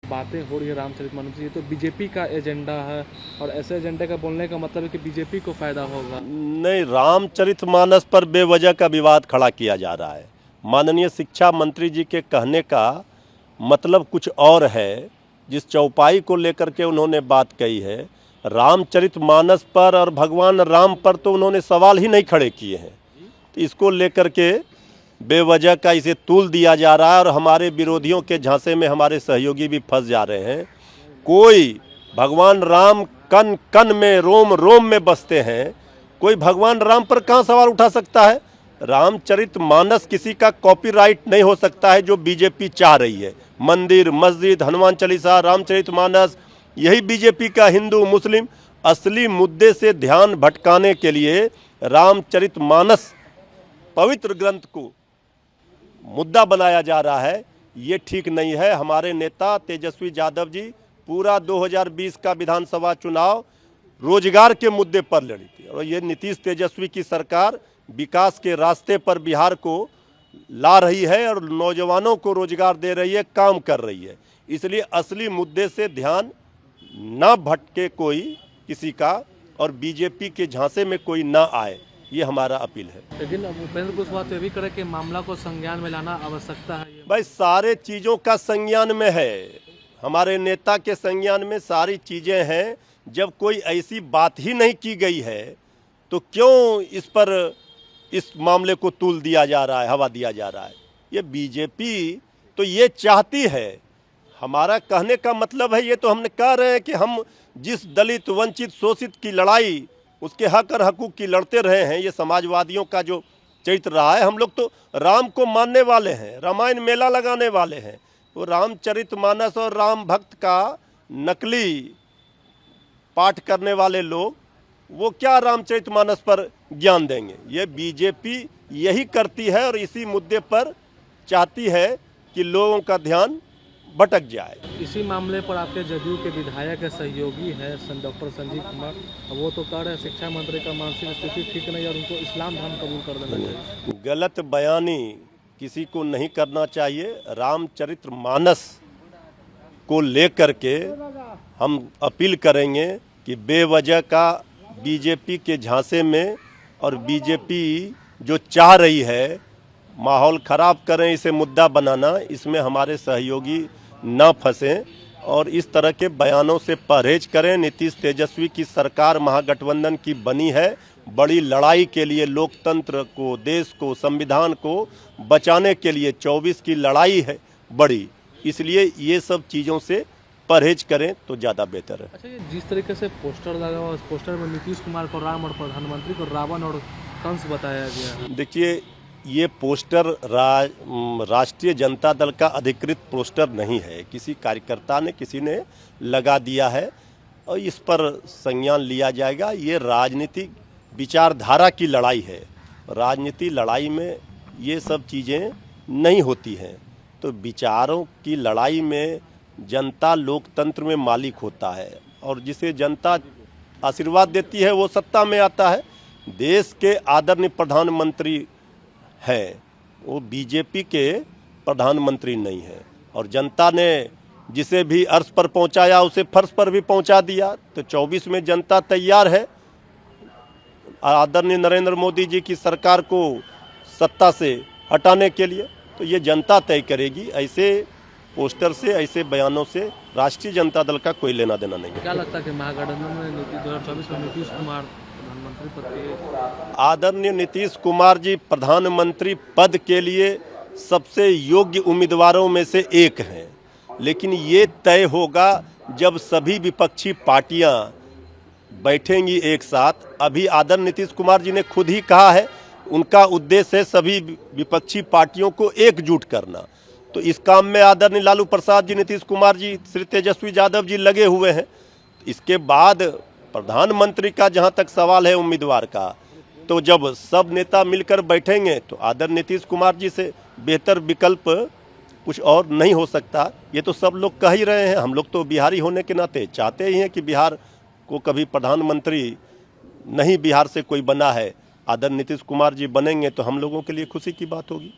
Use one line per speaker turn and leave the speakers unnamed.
बातें हो रही है रामचरितमानस, ये तो बीजेपी का एजेंडा है और ऐसे एजेंडे का बोलने का मतलब है कि बीजेपी को फायदा होगा।
नहीं, रामचरितमानस पर बेवजह का विवाद खड़ा किया जा रहा है। माननीय शिक्षा मंत्री जी के कहने का मतलब कुछ और है। जिस चौपाई को लेकर के उन्होंने बात कही है, रामचरितमानस पर और भगवान राम पर तो उन्होंने सवाल ही नहीं खड़े किए हैं। तो इसको लेकर के बेवजह का इसे तूल दिया जा रहा है और हमारे विरोधियों के झांसे में हमारे सहयोगी भी फंस जा रहे हैं। कोई भगवान राम कन कन में रोम रोम में बसते हैं, कोई भगवान राम पर कहाँ सवाल उठा सकता है। रामचरितमानस किसी का कॉपीराइट नहीं हो सकता है जो बीजेपी चाह रही है। मंदिर, मस्जिद, हनुमान चालीसा, रामचरितमानस, यही बीजेपी का हिंदू मुस्लिम असली मुद्दे से ध्यान भटकाने के लिए रामचरितमानस पवित्र ग्रंथ को मुद्दा बनाया जा रहा है। ये ठीक नहीं है। हमारे नेता तेजस्वी यादव जी पूरा 2020 का विधानसभा चुनाव रोजगार के मुद्दे पर लड़ी थी और ये नीतीश तेजस्वी की सरकार विकास के रास्ते पर बिहार को ला रही है और नौजवानों को रोजगार दे रही है, काम कर रही है। इसलिए असली मुद्दे से ध्यान न भटके कोई किसी का और बीजेपी के झांसे में कोई ना आए, ये हमारा अपील है।
लेकिन अब उपेंद्र कुशवाहा तो ये भी करे कि मामला को संज्ञान में लाना आवश्यकता है।
भाई सारे चीज़ों का संज्ञान में है, हमारे नेता के संज्ञान में सारी चीज़ें हैं। जब कोई ऐसी बात ही नहीं की गई है तो क्यों इस मामले को तूल दिया जा रहा है, हवा दिया जा रहा है। ये बीजेपी तो ये चाहती है। हमारा कहने का मतलब है, ये तो हमने कह रहे हैं कि हम जिस दलित वंचित शोषित की लड़ाई, उसके हक और हकूक़ की लड़ते रहे हैं, ये समाजवादियों का जो चरित्र रहा है। हम लोग तो राम को मानने वाले हैं, रामायण मेला लगाने वाले हैं। वो रामचरितमानस और राम भक्त का नकली पाठ करने वाले लोग वो क्या रामचरितमानस पर ज्ञान देंगे। ये बीजेपी यही करती है और इसी मुद्दे पर चाहती है कि लोगों का ध्यान भटक जाए।
इसी मामले पर आपके जदयू के विधायक के सहयोगी है डॉक्टर संजीव कुमार, वो तो कह रहे हैं शिक्षा मंत्री का मानसिक स्थिति ठीक नहीं और उनको इस्लाम धर्म कबूल कर देना चाहिए।
गलत बयानी किसी को नहीं करना चाहिए। रामचरितमानस को लेकर के हम अपील करेंगे कि बेवजह का बीजेपी के झांसे में और बीजेपी जो चाह रही है माहौल ख़राब करें, इसे मुद्दा बनाना, इसमें हमारे सहयोगी न फंसें और इस तरह के बयानों से परहेज करें। नीतीश तेजस्वी की सरकार महागठबंधन की बनी है बड़ी लड़ाई के लिए, लोकतंत्र को, देश को, संविधान को बचाने के लिए। 24 की लड़ाई है बड़ी, इसलिए ये सब चीज़ों से परहेज करें तो ज़्यादा बेहतर है।
अच्छा, ये जिस तरीके से पोस्टर लगा हुआ, उस पोस्टर में नीतीश कुमार को राम और प्रधानमंत्री को रावण और कंस बताया गया।
देखिए, ये पोस्टर राष्ट्रीय जनता दल का अधिकृत पोस्टर नहीं है, किसी कार्यकर्ता ने किसी ने लगा दिया है और इस पर संज्ञान लिया जाएगा। ये राजनीतिक विचारधारा की लड़ाई है। राजनीति लड़ाई में ये सब चीज़ें नहीं होती हैं। तो विचारों की लड़ाई में जनता लोकतंत्र में मालिक होता है और जिसे जनता आशीर्वाद देती है वो सत्ता में आता है। देश के आदरणीय प्रधानमंत्री है, वो बीजेपी के प्रधानमंत्री नहीं है और जनता ने जिसे भी अर्श पर पहुंचाया उसे फर्श पर भी पहुंचा दिया। तो 24 में जनता तैयार है आदरणीय नरेंद्र मोदी जी की सरकार को सत्ता से हटाने के लिए। तो ये जनता तय करेगी। ऐसे पोस्टर से, ऐसे बयानों से राष्ट्रीय जनता दल का कोई लेना देना नहीं है।
क्या लगता है कि महागठबंधन में 2024 में नीतीश कुमार प्रधानमंत्री पद के?
आदरणीय नीतीश कुमार जी प्रधानमंत्री पद के लिए सबसे योग्य उम्मीदवारों में से एक हैं, लेकिन ये तय होगा जब सभी विपक्षी पार्टियां बैठेंगी एक साथ। अभी आदरणीय नीतीश कुमार जी ने खुद ही कहा है उनका उद्देश्य है सभी विपक्षी पार्टियों को एकजुट करना। तो इस काम में आदरणीय लालू प्रसाद जी, नीतीश कुमार जी, श्री तेजस्वी यादव जी लगे हुए हैं। इसके बाद प्रधानमंत्री का जहां तक सवाल है उम्मीदवार का, तो जब सब नेता मिलकर बैठेंगे तो आदरणीय नीतीश कुमार जी से बेहतर विकल्प कुछ और नहीं हो सकता। ये तो सब लोग कह ही रहे हैं। हम लोग तो बिहारी होने के नाते चाहते ही हैं कि बिहार को कभी प्रधानमंत्री नहीं बिहार से कोई बना है। आदरणीय नीतीश कुमार जी बनेंगे तो हम लोगों के लिए खुशी की बात होगी।